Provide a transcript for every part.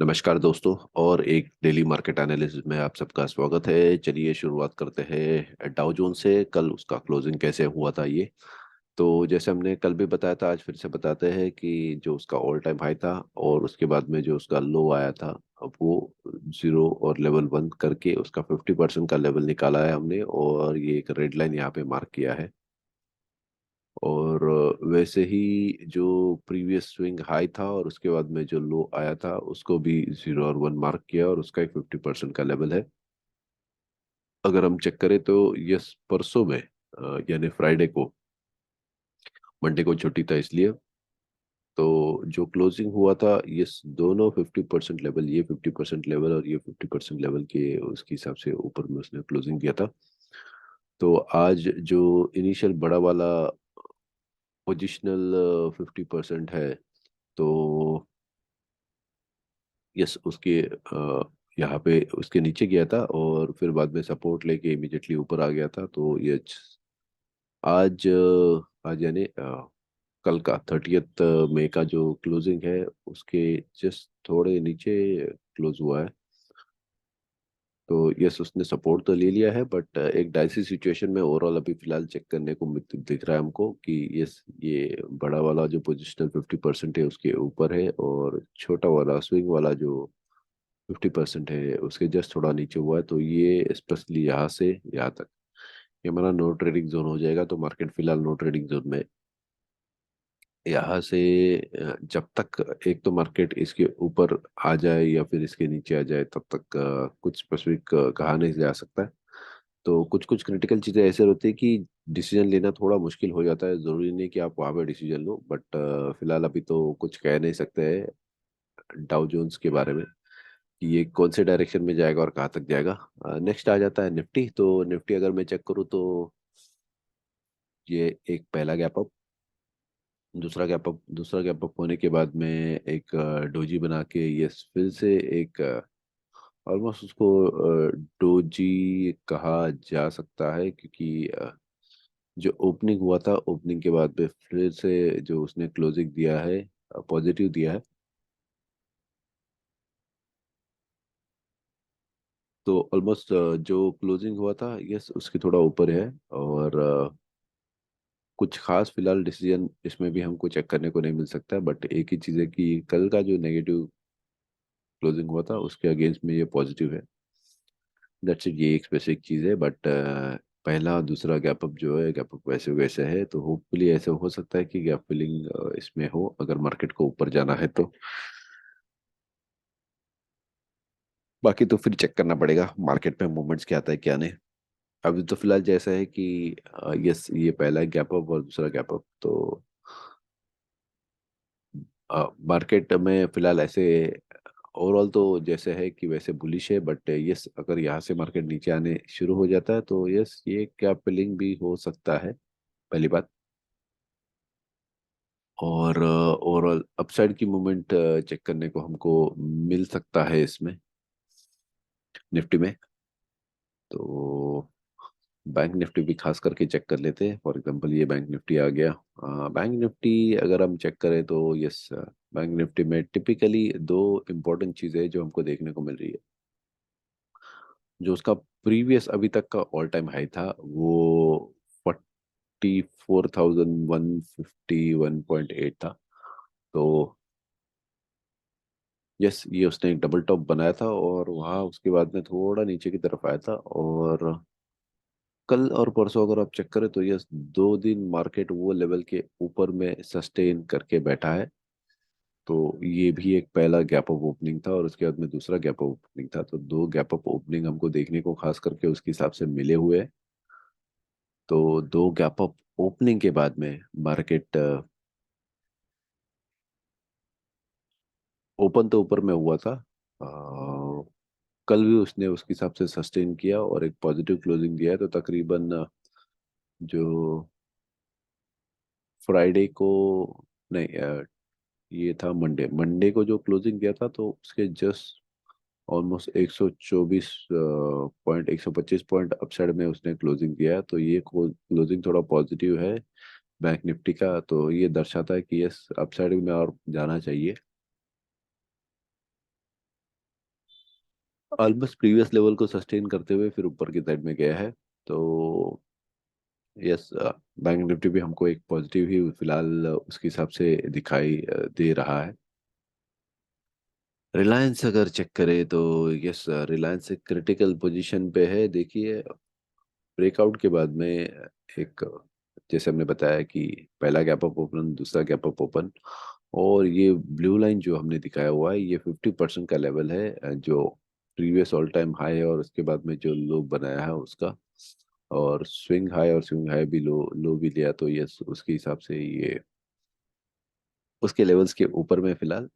नमस्कार दोस्तों। और एक डेली मार्केट एनालिसिस में आप सबका स्वागत है। चलिए शुरुआत करते हैं डाउ जोन से। कल उसका क्लोजिंग कैसे हुआ था ये तो जैसे हमने कल भी बताया था, आज फिर से बताते हैं कि जो उसका ऑल टाइम हाई था और उसके बाद में जो उसका लो आया था, अब वो जीरो और लेवल वन करके उसका 50% का लेवल निकाला है हमने, और ये एक रेड लाइन यहाँ पे मार्क किया है। और वैसे ही जो प्रीवियस स्विंग हाई था और उसके बाद में जो लो आया था उसको भी जीरो और वन मार्क किया, और उसका एक 50% का लेवल है। अगर हम चेक करें तो यस, परसों में यानी फ्राइडे को, मंडे को छुट्टी था इसलिए, तो जो क्लोजिंग हुआ था यस, दोनों 50% लेवल, ये 50% लेवल और ये 50% लेवल के उसके हिसाब से ऊपर में उसने क्लोजिंग दिया था। तो आज जो इनिशियल बड़ा वाला पोजिशनल 50% है, तो यस उसके यहाँ पे उसके नीचे गया था और फिर बाद में सपोर्ट लेके इमिडिएटली ऊपर आ गया था। तो ये आज यानी कल का 30th मई का जो क्लोजिंग है उसके जस्ट थोड़े नीचे क्लोज हुआ है। तो यस, उसने सपोर्ट तो ले लिया है, बट एक डाइसी सिचुएशन में ओवरऑल अभी फिलहाल चेक करने को दिख रहा है हमको कि यस, ये बड़ा वाला जो पोजिशनल 50% है उसके ऊपर है, और छोटा वाला स्विंग वाला जो 50% है उसके जस्ट थोड़ा नीचे हुआ है। तो ये स्पेशली यहाँ से यहाँ तक ये हमारा नो ट्रेडिंग जोन हो जाएगा। तो मार्केट फिलहाल नो ट्रेडिंग जोन में, यहाँ से जब तक एक तो मार्केट इसके ऊपर आ जाए या फिर इसके नीचे आ जाए, तब तक कुछ स्पेसिफिक कहा नहीं जा सकता है। तो कुछ कुछ क्रिटिकल चीज़ें ऐसे होती है कि डिसीजन लेना थोड़ा मुश्किल हो जाता है। ज़रूरी नहीं कि आप वहाँ पे डिसीजन लो, बट फिलहाल अभी तो कुछ कह नहीं सकते हैं डाउ जोन्स के बारे में कि ये कौन से डायरेक्शन में जाएगा और कहाँ तक जाएगा। नेक्स्ट आ जाता है निफ्टी। तो निफ्टी अगर मैं चेक करूँ तो ये एक पहला गैप अप, दूसरा गैप अप होने के बाद में एक डोजी बना के ये फिर से एक ऑलमोस्ट उसको डोजी कहा जा सकता है, क्योंकि जो ओपनिंग हुआ था, ओपनिंग के बाद में फिर से जो उसने क्लोजिंग दिया है, पॉजिटिव दिया है। तो ऑलमोस्ट जो क्लोजिंग हुआ था यस उसके थोड़ा ऊपर है। और कुछ खास फिलहाल डिसीजन इसमें भी हमको चेक करने को नहीं मिल सकता, बट एक ही चीज़ है कि कल का जो नेगेटिव क्लोजिंग हुआ था उसके अगेंस्ट में ये पॉजिटिव है। दैट्स इट, ये एक स्पेसिफिक चीज़ है। बट पहला और दूसरा गैप अप जो है, गैप अप वैसे वैसे है, तो होपफुली ऐसे हो सकता है कि गैप फिलिंग इसमें हो अगर मार्केट को ऊपर जाना है तो। बाकी तो फिर चेक करना पड़ेगा मार्केट में मूवमेंट्स क्या आता है क्या नहीं। अभी तो फिलहाल जैसा है कि यस, ये पहला गैप अप और दूसरा गैप अप, तो मार्केट में फिलहाल ऐसे ओवरऑल तो जैसे है कि वैसे बुलिश है, बट यस अगर यहाँ से मार्केट नीचे आने शुरू हो जाता है तो यस, ये कैप फिलिंग भी हो सकता है, पहली बात। और ओवरऑल अपसाइड की मूवमेंट चेक करने को हमको मिल सकता है इसमें, निफ्टी में। तो बैंक निफ्टी भी खास करके चेक कर लेते हैं। फॉर एग्जांपल ये बैंक निफ्टी आ गया। बैंक निफ्टी अगर हम चेक करें तो यस, बैंक निफ्टी में टिपिकली दो इम्पोर्टेंट चीज़ें जो हमको देखने को मिल रही है। जो उसका प्रीवियस अभी तक का ऑल टाइम हाई था वो 44,151.8 था। तो यस, ये उसने एक डबल टॉप बनाया था और वहाँ उसके बाद में थोड़ा नीचे की तरफ आया था। और कल और परसों अगर आप चेक करें तो यस, 2 दिन मार्केट वो लेवल के ऊपर में सस्टेन करके बैठा है। तो ये भी एक पहला गैप अप ओपनिंग था और उसके बाद में दूसरा गैप अप ओपनिंग था। तो दो गैप अप ओपनिंग हमको देखने को खास करके उसके हिसाब से मिले हुए हैं। तो दो गैप अप ओपनिंग के बाद में मार्केट ओपन तो ऊपर में हुआ था। अ, कल भी उसने उसके हिसाब से सस्टेन किया और एक पॉजिटिव क्लोजिंग दिया है। तो तकरीबन जो फ्राइडे को, नहीं, ये था मंडे, मंडे को जो क्लोजिंग दिया था तो उसके just almost 124 point, 125 point upside में उसने क्लोजिंग दिया है। तो ये क्लोजिंग थोड़ा पॉजिटिव है बैंक निफ्टी का। तो ये दर्शाता है कि यस, अपसाइड में और जाना चाहिए। ऑलमोस्ट प्रीवियस लेवल को सस्टेन करते हुए फिर ऊपर की साइड में गया है। तो यस, बैंक निफ्टी भी हमको एक पॉजिटिव ही फिलहाल उसके हिसाब से दिखाई दे रहा है। रिलायंस अगर चेक करें तो यस, रिलायंस एक क्रिटिकल पोजीशन पे है। देखिए, ब्रेकआउट के बाद में एक, जैसे हमने बताया कि पहला गैप अप ओपन, दूसरा गैप अप ओपन, और ये ब्लू लाइन जो हमने दिखाया हुआ है ये 50% का लेवल है, जो प्रीवियस ऑल टाइम हाई है और उसके बाद में जो लो बनाया है उसका। और स्विंग हाई और स्विंग हाई भी लो लो भी लिया, तो ये उसके हिसाब से ये उसके लेवल्स के ऊपर में फिलहाल।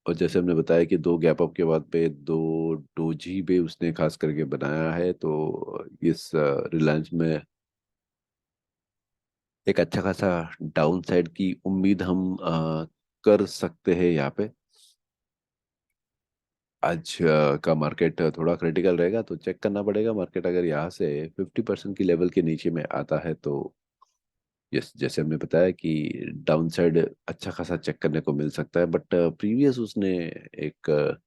और जैसे हमने बताया कि दो गैप अप के बाद पे दो डोजी भी उसने खास करके बनाया है, तो इस रिलायंस में एक अच्छा खासा डाउन साइड की उम्मीद हम कर सकते हैं यहाँ पे। आज का मार्केट थोड़ा क्रिटिकल रहेगा, तो चेक करना पड़ेगा मार्केट अगर यहाँ से 50% की लेवल के नीचे में आता है तो यस, जैसे हमने बताया कि डाउन साइड अच्छा खासा चेक करने को मिल सकता है। बट प्रीवियस उसने एक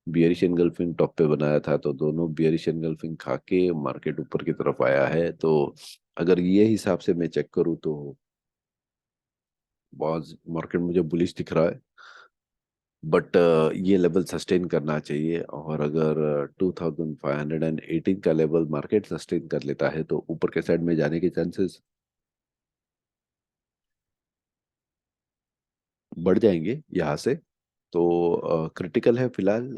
बियरिश एनगल्फिंग टॉप पे बनाया था, तो दोनों बियरिश एनगल्फिंग खा के मार्केट ऊपर की तरफ आया है। तो अगर ये हिसाब से मैं चेक करूँ तो बहुत मार्केट मुझे बुलिश दिख रहा है। बट ये लेवल सस्टेन करना चाहिए, और अगर 2518 का लेवल मार्केट सस्टेन कर लेता है तो ऊपर के साइड में जाने के चांसेस बढ़ जाएंगे यहाँ से। तो क्रिटिकल है फिलहाल।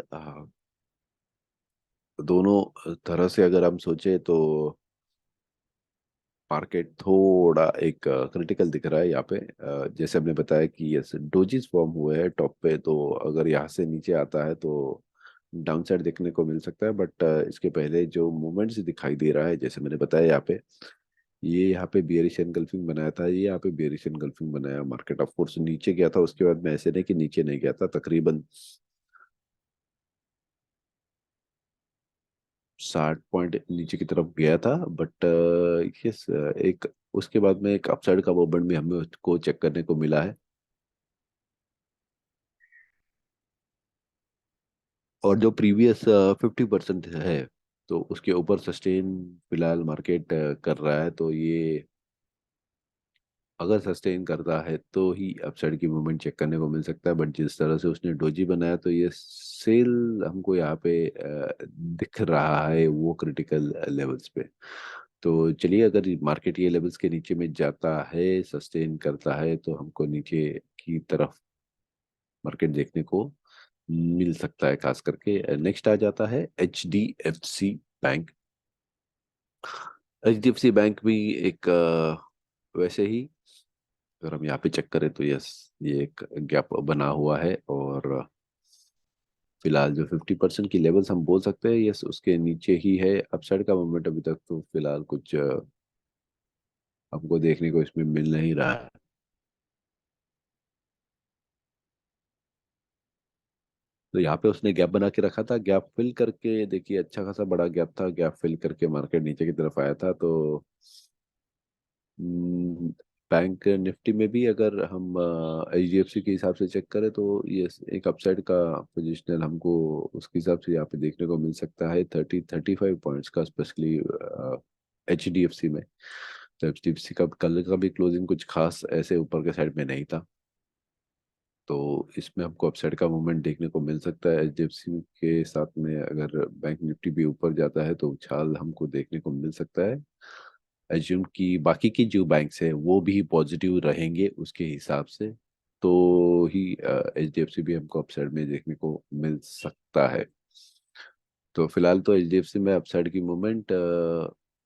दोनों तरह से अगर हम सोचे तो मार्केट थोड़ा एक क्रिटिकल दिख रहा है यहाँ पे। जैसे हमने बताया कि ये डोजिस फॉर्म हुए हैं टॉप पे, तो अगर यहाँ से नीचे आता है तो डाउन साइड देखने को मिल सकता है। बट इसके पहले जो मूवमेंट्स दिखाई दे रहा है, जैसे मैंने बताया यहाँ पे, ये यहाँ पे बियरिश एनगल्फिंग बनाया था, ये यहाँ पे बियरिश एनगल्फिंग बनाया, मार्केट ऑफ कोर्स नीचे गया था, उसके बाद में ऐसे नहीं कि नीचे नहीं गया था, तकरीबन 60 पॉइंट नीचे की तरफ गया था। बट यस, एक उसके बाद में एक अपसाइड का मूवमेंट भी हमें उसको चेक करने को मिला है। और जो प्रीवियस 50% है, तो उसके ऊपर सस्टेन फिलहाल मार्केट कर रहा है। तो ये अगर सस्टेन करता है तो ही अपसाइड की मूवमेंट चेक करने को मिल सकता है। बट जिस तरह से उसने डोजी बनाया, तो ये सेल हमको यहाँ पे दिख रहा है वो क्रिटिकल लेवल्स पे। तो चलिए, अगर मार्केट ये लेवल्स के नीचे में जाता है, सस्टेन करता है, तो हमको नीचे की तरफ मार्केट देखने को मिल सकता है। खास करके नेक्स्ट आ जाता है bank. H D F C bank भी एक वैसे ही, अगर हम यहाँ पे चेक करें तो यस, ये एक गैप बना हुआ है। और फिलहाल जो 50% की लेवल्स हम बोल सकते हैं, यस उसके नीचे ही है। अपसाइड का मोमेंट अभी तक तो फिलहाल कुछ हमको देखने को इसमें मिल नहीं रहा है। तो यहाँ पे उसने गैप बना के रखा था, गैप फिल करके देखिए, अच्छा खासा बड़ा गैप था, गैप फिल करके मार्केट नीचे की तरफ आया था। तो बैंक निफ्टी में भी अगर हम HDFC के हिसाब से चेक करें तो ये एक अपसाइड का पोजिशनल हमको उसके हिसाब से यहाँ पे देखने को मिल सकता है, 35 पॉइंट्स का, स्पेशली HDFC में। तो HDFC का कल का भी क्लोजिंग कुछ खास ऐसे ऊपर के साइड में नहीं था, तो इसमें हमको अपसाइड का मूवमेंट देखने को मिल सकता है। HDFC के साथ में अगर बैंक निफ्टी भी ऊपर जाता है तो उछाल हमको देखने को मिल सकता है। एज्यूम कि बाकी की जो बैंक्स है वो भी पॉजिटिव रहेंगे उसके हिसाब से, तो ही HDFC भी हमको अपसाइड में देखने को मिल सकता है। तो फिलहाल तो HDFC में अपसाइड की मूवमेंट,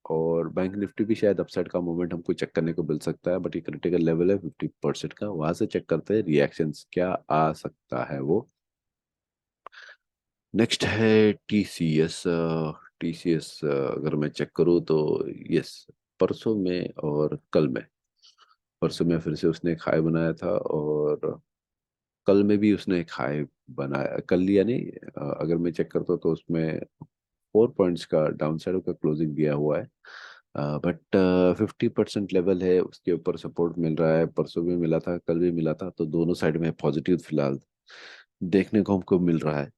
और बैंक निफ्टी भी शायद अपसाइड का मूवमेंट हमको चेक करने को मिल सकता है। बट ये क्रिटिकल लेवल है 50% का, वहां से चेक करते हैं रिएक्शंस क्या आ सकता है वो। नेक्स्ट है TCS। TCS अगर मैं चेक करूँ तो यस, परसों में और कल में, परसों में फिर से उसने एक हाई बनाया था, और कल में भी उसने एक हाई बनाया, कल यानी अगर मैं चेक करता हूँ तो उसमें 4 पॉइंट्स का डाउन साइड का क्लोजिंग दिया हुआ है। बट 50% लेवल है, उसके ऊपर सपोर्ट मिल रहा है, परसों भी मिला था, कल भी मिला था, तो दोनों साइड में पॉजिटिव फिलहाल देखने को हमको मिल रहा है।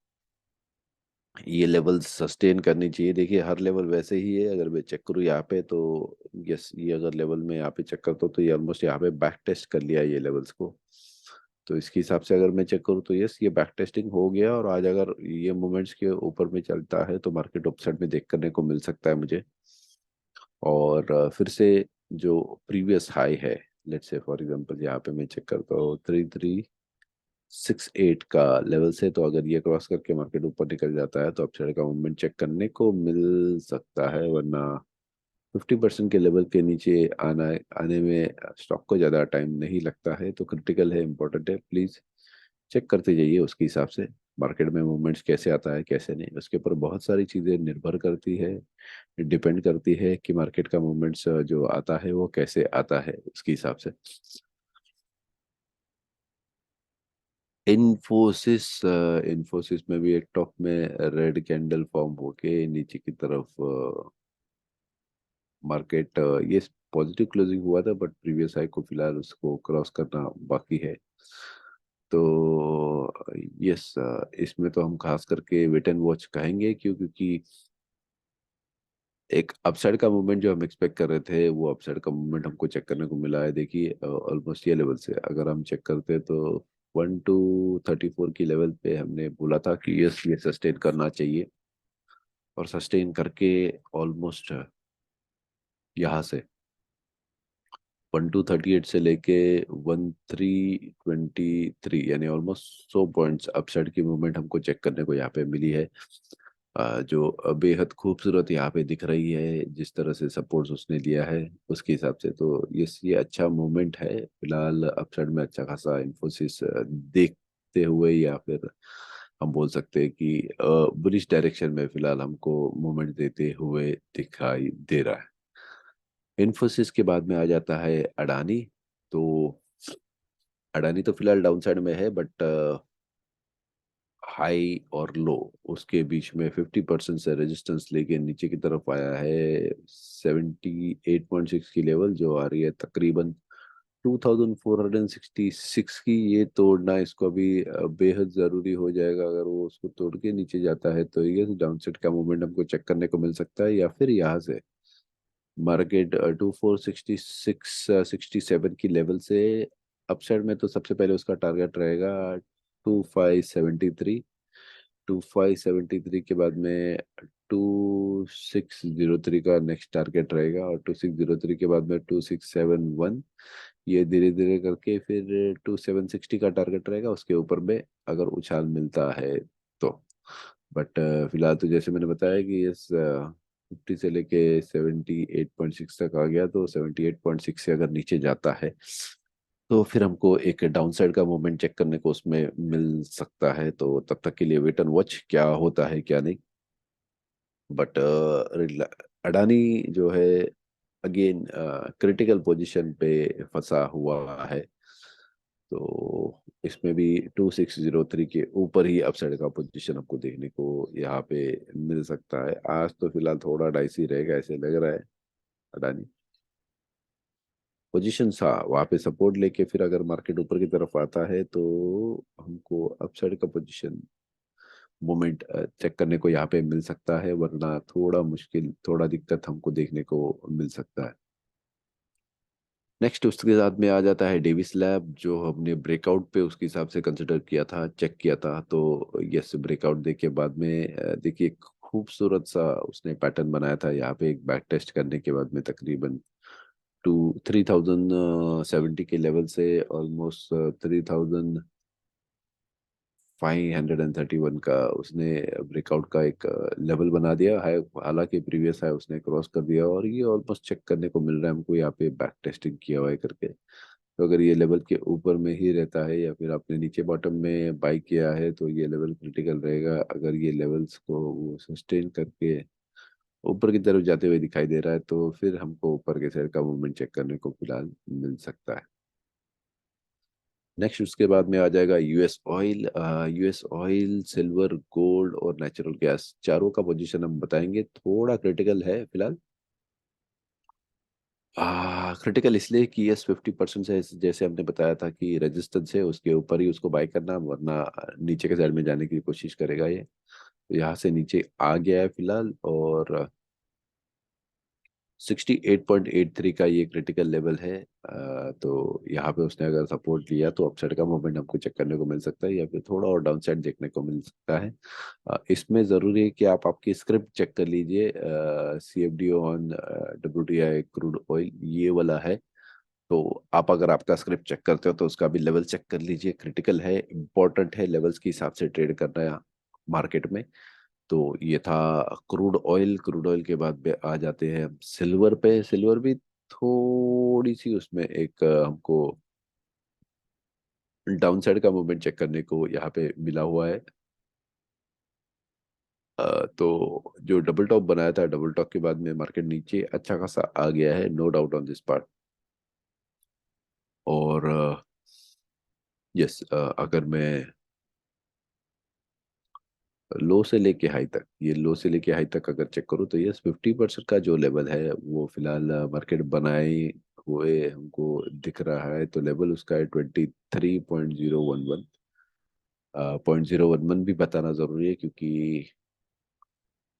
ये लेवल सस्टेन करनी चाहिए। देखिए हर लेवल वैसे ही है, अगर मैं चेक करूँ यहाँ पे तो यस, ये अगर लेवल में यहाँ पे चेक करता हूँ तो ये ऑलमोस्ट यहाँ पे बैक टेस्ट कर लिया है ये लेवल्स को। तो इसके हिसाब से अगर मैं चेक करूँ तो यस, ये बैक टेस्टिंग हो गया, और आज अगर ये मोमेंट्स के ऊपर में चलता है तो मार्केट अपसाइड में देख करने को मिल सकता है मुझे। और फिर से जो प्रीवियस हाई है, लेट्स से फॉर एग्जांपल यहाँ पे मैं चेक करता हूँ 3368 का लेवल से, तो अगर ये क्रॉस करके मार्केट ऊपर निकल जाता है तो अपसाइड का मूवमेंट चेक करने को मिल सकता है, वरना 50% के लेवल के नीचे आने में स्टॉक को ज़्यादा टाइम नहीं लगता है। तो क्रिटिकल है, इंपॉर्टेंट है, प्लीज़ चेक करते जाइए उसके हिसाब से। मार्केट में मूवमेंट्स कैसे आता है कैसे नहीं, उसके ऊपर बहुत सारी चीज़ें निर्भर करती है, डिपेंड करती है कि मार्केट का मूवमेंट्स जो आता है वो कैसे आता है उसके हिसाब से। इन्फोसिस में भी एक टॉप में रेड कैंडल फॉर्म होके नीचे की तरफ मार्केट ये पॉजिटिव क्लोजिंग हुआ था, बट प्रीवियस हाई को फिलहाल उसको क्रॉस करना बाकी है। तो यस, इसमें तो हम खास करके वेट एंड वॉच कहेंगे, क्योंकि एक अपसाइड का मूवमेंट जो हम एक्सपेक्ट कर रहे थे वो अपसाइड का मूवमेंट हमको चेक करने को मिला है। देखिए ऑलमोस्ट ये लेवल से अगर हम चेक करते हैं तो 1234 की लेवल पे हमने बोला था कि यस, ये सस्टेन करना चाहिए, और सस्टेन करके ऑलमोस्ट यहाँ से 1238 से लेके 1323, यानी ऑलमोस्ट 100 पॉइंट्स अपसाइड की मूवमेंट हमको चेक करने को यहाँ पे मिली है। जो बेहद खूबसूरत यहाँ पे दिख रही है, जिस तरह से सपोर्ट्स उसने लिया है उसके हिसाब से, तो ये अच्छा मूवमेंट है फिलहाल अपसाइड में। अच्छा खासा इंफोसिस देखते हुए, या फिर हम बोल सकते हैं कि बुलिश डायरेक्शन में फिलहाल हमको मूवमेंट देते हुए दिखाई दे रहा है। इन्फोसिस के बाद में आ जाता है अडानी। तो अडानी तो फिलहाल डाउन साइड में है, बट हाई और लो उसके बीच में 50% से रेजिस्टेंस लेके नीचे की तरफ आया है 78.6 की लेवल, जो आ रही है तकरीबन 2466 की। ये तोड़ना इसको अभी बेहद ज़रूरी हो जाएगा। अगर वो उसको तोड़ के नीचे जाता है तो ये डाउन साइड का मूवमेंट हमको चेक करने को मिल सकता है, या फिर यहाँ से मार्केट 2466 67 की लेवल से अपसाइड में, तो सबसे पहले उसका टारगेट रहेगा 2573। 2573 के बाद में 2603 का नेक्स्ट टारगेट रहेगा, और 2603 के बाद में 2671। ये धीरे धीरे करके फिर 2760 का टारगेट रहेगा उसके ऊपर में, अगर उछाल मिलता है तो। बट फिलहाल तो जैसे मैंने बताया कि इस 50 से लेके 78.6 तक आ गया, तो 78.6 से अगर नीचे जाता है तो फिर हमको एक डाउनसाइड का मूवमेंट चेक करने को उसमें मिल सकता है। तो तब तक के लिए वेट एंड वॉच क्या होता है क्या नहीं। बट अडानी जो है अगेन क्रिटिकल पोजीशन पे फंसा हुआ है, तो इसमें भी 2603 के ऊपर ही अपसाइड का पोजीशन आपको देखने को यहाँ पे मिल सकता है। आज तो फिलहाल थोड़ा डाइसी रहेगा ऐसे लग रहा है अडानी। पोजीशन सा वहाँ पे सपोर्ट लेके फिर अगर मार्केट ऊपर की तरफ आता है तो हमको अपसाइड का पोजीशन मोमेंट चेक करने को यहाँ पे मिल सकता है, वरना थोड़ा मुश्किल, थोड़ा दिक्कत हमको देखने को मिल सकता है। नेक्स्ट उसके साथ में आ जाता है डेविस लैब, जो हमने ब्रेकआउट पे उसके हिसाब से कंसिडर किया था, चेक किया था। तो यस, ब्रेकआउट दे के बाद में देखिए खूबसूरत सा उसने पैटर्न बनाया था यहाँ पे, एक बैक टेस्ट करने के बाद में तकरीबन 3070 के लेवल से ऑलमोस्ट 3531 का उसने ब्रेकआउट का एक लेवल बना दिया है। हालांकि प्रीवियस है उसने क्रॉस कर दिया, और ये ऑलमोस्ट चेक करने को मिल रहा है हमको यहाँ पे बैक टेस्टिंग किया हुआ है करके। तो अगर ये लेवल के ऊपर में ही रहता है, या फिर आपने नीचे बॉटम में बाई किया है, तो ये लेवल क्रिटिकल रहेगा। अगर ये लेवल्स को वो सस्टेन करके ऊपर की तरफ जाते हुए दिखाई दे रहा है, तो फिर हमको ऊपर के साइड का मूवमेंट चेक करने को फिलहाल मिल सकता है। नेक्स्ट उसके बाद में आ जाएगा US oil. US oil, silver, gold और नेचुरल गैस, चारों का पोजीशन हम बताएंगे। थोड़ा क्रिटिकल है फिलहाल। क्रिटिकल इसलिए कि यस 50% से, जैसे हमने बताया था कि रेजिस्टेंस है उसके ऊपर ही उसको बाय करना, वरना नीचे के साइड में जाने की कोशिश करेगा ये। यहाँ से नीचे आ गया है फिलहाल, और 68.83 का ये क्रिटिकल लेवल है। तो यहाँ पे उसने अगर सपोर्ट लिया तो अपसाइड का मोमेंट हमको चेक करने को मिल सकता है, या फिर थोड़ा और डाउन साइड देखने को मिल सकता है। इसमें ज़रूरी है कि आप आपकी स्क्रिप्ट चेक कर लीजिए। CFD on WTI crude oil ये वाला है। तो आप अगर आपका स्क्रिप्ट चेक करते हो तो उसका भी लेवल चेक कर लीजिए। क्रिटिकल है, इंपॉर्टेंट है, लेवल्स के हिसाब से ट्रेड करना मार्केट में। तो ये था क्रूड ऑयल। क्रूड ऑयल के बाद आ जाते हैं हम सिल्वर पे। सिल्वर भी थोड़ी सी उसमें एक हमको डाउन साइड का मूवमेंट चेक करने को यहाँ पे मिला हुआ है। तो जो डबल टॉप बनाया था, डबल टॉप के बाद में मार्केट नीचे अच्छा खासा आ गया है, no doubt on this part. और यस, अगर मैं लो से लेके हाई तक, ये लो से लेके हाई तक अगर चेक करूँ तो यस 50% का जो लेवल है वो फिलहाल मार्केट बनाए हुए हमको दिख रहा है। तो लेवल उसका है 23.011। 0.011 भी बताना ज़रूरी है, क्योंकि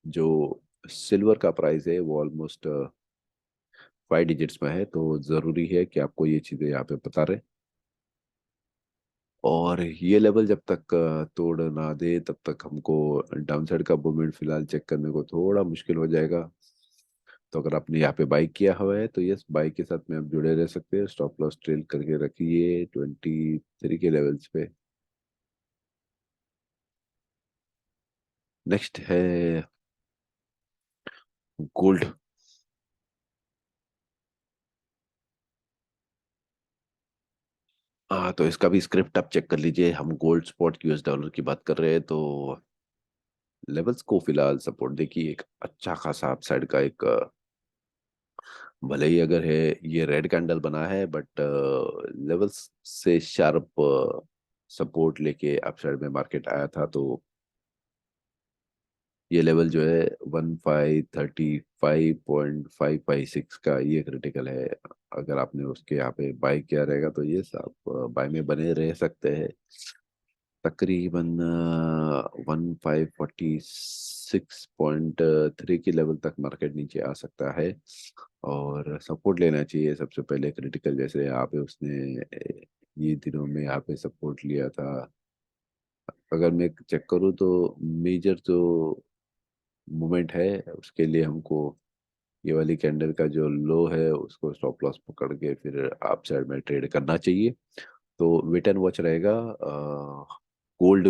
जो सिल्वर का प्राइस है वो ऑलमोस्ट 5 डिजिट्स में है। तो ज़रूरी है कि आपको ये चीज़ें यहाँ पे बता रहे। और ये लेवल जब तक तोड़ ना दे तब तक हमको डाउन साइड का मूवमेंट फिलहाल चेक करने को थोड़ा मुश्किल हो जाएगा। तो अगर आपने यहाँ पे बाई किया हुआ है तो यस, बाई के साथ में आप जुड़े रह सकते हैं। स्टॉप लॉस ट्रेल करके रखिए 23 के लेवल्स पे। नेक्स्ट है गोल्ड। तो इसका भी स्क्रिप्ट आप चेक कर लीजिए। हम गोल्ड स्पॉट US डॉलर की बात कर रहे हैं, तो लेवल्स को फिलहाल सपोर्ट देखिए। एक अच्छा खासा अपसाइड का एक भले ही अगर है ये रेड कैंडल बना है, बट लेवल्स से शार्प सपोर्ट लेके अपसाइड में मार्केट आया था। तो ये लेवल जो है 1535.556 का ये क्रिटिकल है। अगर आपने उसके यहाँ पे बाय किया रहेगा तो ये आप बाय में बने रह सकते हैं। तकरीबन 1546.3 की लेवल तक मार्केट नीचे आ सकता है, और सपोर्ट लेना चाहिए सबसे पहले क्रिटिकल। जैसे यहाँ पे उसने ये दिनों में यहाँ पे सपोर्ट लिया था। अगर मैं चेक करूँ तो मेजर जो मूवमेंट है उसके लिए हमको ये वाली कैंडल का जो लो है उसको स्टॉप लॉस पकड़ के फिर आप साइड में ट्रेड करना चाहिए। तो वेट एंड वॉच रहेगा। गोल्ड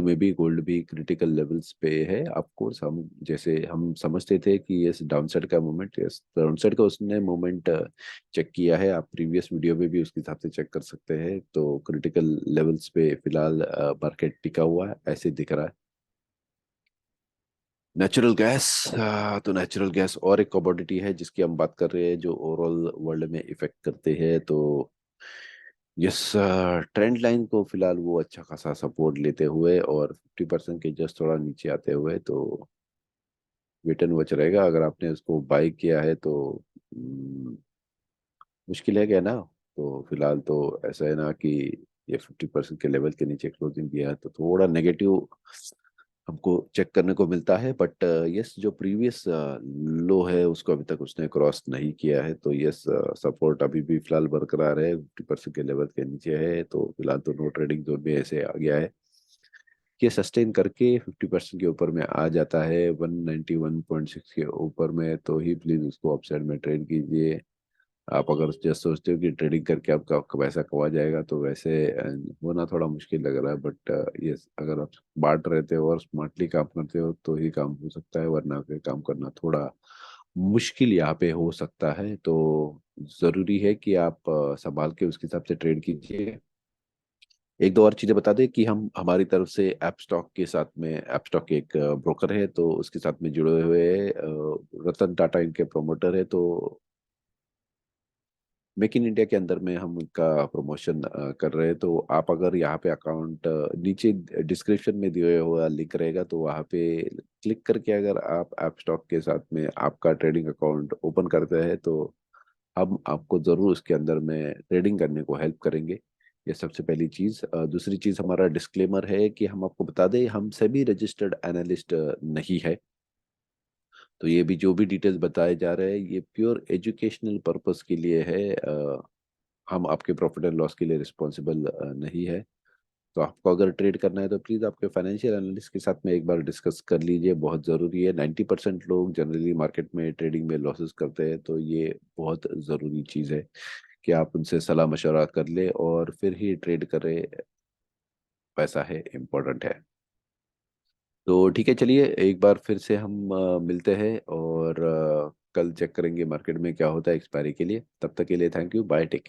भी क्रिटिकल लेवल्स पे है। आपको हम जैसे हम समझते थे कि ये डाउन साइड का मूवमेंट, यस डाउन साइड का उसने मूवमेंट चेक किया है। आप प्रीवियस वीडियो में भी उसके हिसाब से चेक कर सकते हैं। तो क्रिटिकल लेवल्स पे फिलहाल मार्केट टिका हुआ है, ऐसे दिख रहा है। Natural gas. तो नेचुरल गैस और एक कमोडिटी है जिसकी हम बात कर रहे हैं, जो ओवरऑल वर्ल्ड में इफेक्ट करते हैं। तो यस, ट्रेंड लाइन को फिलहाल वो अच्छा खासा सपोर्ट लेते हुए और 50% के जस्ट थोड़ा नीचे आते हुए, तो वेट एंड वॉच रहेगा। अगर आपने उसको बाई किया है तो मुश्किल है क्या ना। तो फिलहाल तो ऐसा है ना कि ये 50% के लेवल के नीचे क्लोजिंग दिया है तो थोड़ा नेगेटिव हमको चेक करने को मिलता है। बट यस, जो प्रीवियस लो है उसको अभी तक उसने क्रॉस नहीं किया है। तो यस, सपोर्ट अभी भी फिलहाल बरकरार है, 50% के लेवल के नीचे है। तो फिलहाल तो नो ट्रेडिंग जोन में ऐसे आ गया है। ये सस्टेन करके 50% के ऊपर में आ जाता है 191.6 के ऊपर में, तो ही प्लीज उसको अपसाइड में ट्रेड कीजिए। आप अगर जस्ट सोचते हो कि ट्रेडिंग करके आपका आपका पैसा कमा जाएगा तो वैसे होना थोड़ा मुश्किल लग रहा है। बट ये अगर आप बांट रहते हो और स्मार्टली काम करते हो तो ही काम हो सकता है, वरना फिर काम करना थोड़ा मुश्किल यहाँ पे हो सकता है। तो ज़रूरी है कि आप संभाल के उसके हिसाब से ट्रेड कीजिए। एक दो और चीज़ें बता दें कि हम हमारी तरफ से ऐप स्टॉक के साथ में, ऐप स्टॉक एक ब्रोकर है तो उसके साथ में जुड़े हुए रतन टाटा इनके प्रोमोटर है। तो मेक इन इंडिया के अंदर में हम उनका प्रमोशन कर रहे हैं। तो आप अगर यहाँ पे अकाउंट नीचे डिस्क्रिप्शन में दिया हुआ लिंक रहेगा तो वहाँ पे क्लिक करके अगर आप ऐप स्टॉक के साथ में आपका ट्रेडिंग अकाउंट ओपन करते हैं तो हम आपको ज़रूर उसके अंदर में ट्रेडिंग करने को हेल्प करेंगे। ये सबसे पहली चीज़। दूसरी चीज़, हमारा डिस्क्लेमर है कि हम आपको बता दें, हम सभी रजिस्टर्ड एनालिस्ट नहीं है। तो ये भी जो भी डिटेल्स बताए जा रहे हैं, ये प्योर एजुकेशनल पर्पस के लिए है। हम आपके प्रॉफिट एंड लॉस के लिए रिस्पॉन्सिबल नहीं है। तो आपको अगर ट्रेड करना है तो प्लीज़ आपके फाइनेंशियल एनालिस्ट के साथ में एक बार डिस्कस कर लीजिए, बहुत ज़रूरी है। 90% लोग जनरली मार्केट में ट्रेडिंग में लॉसेस करते हैं, तो ये बहुत ज़रूरी चीज़ है कि आप उनसे सलाह मशवरा कर ले और फिर ही ट्रेड करें। पैसा है, इम्पोर्टेंट है। तो ठीक है, चलिए एक बार फिर से हम मिलते हैं और कल चेक करेंगे मार्केट में क्या होता है एक्सपायरी के लिए। तब तक के लिए थैंक यू, बाय, टेक।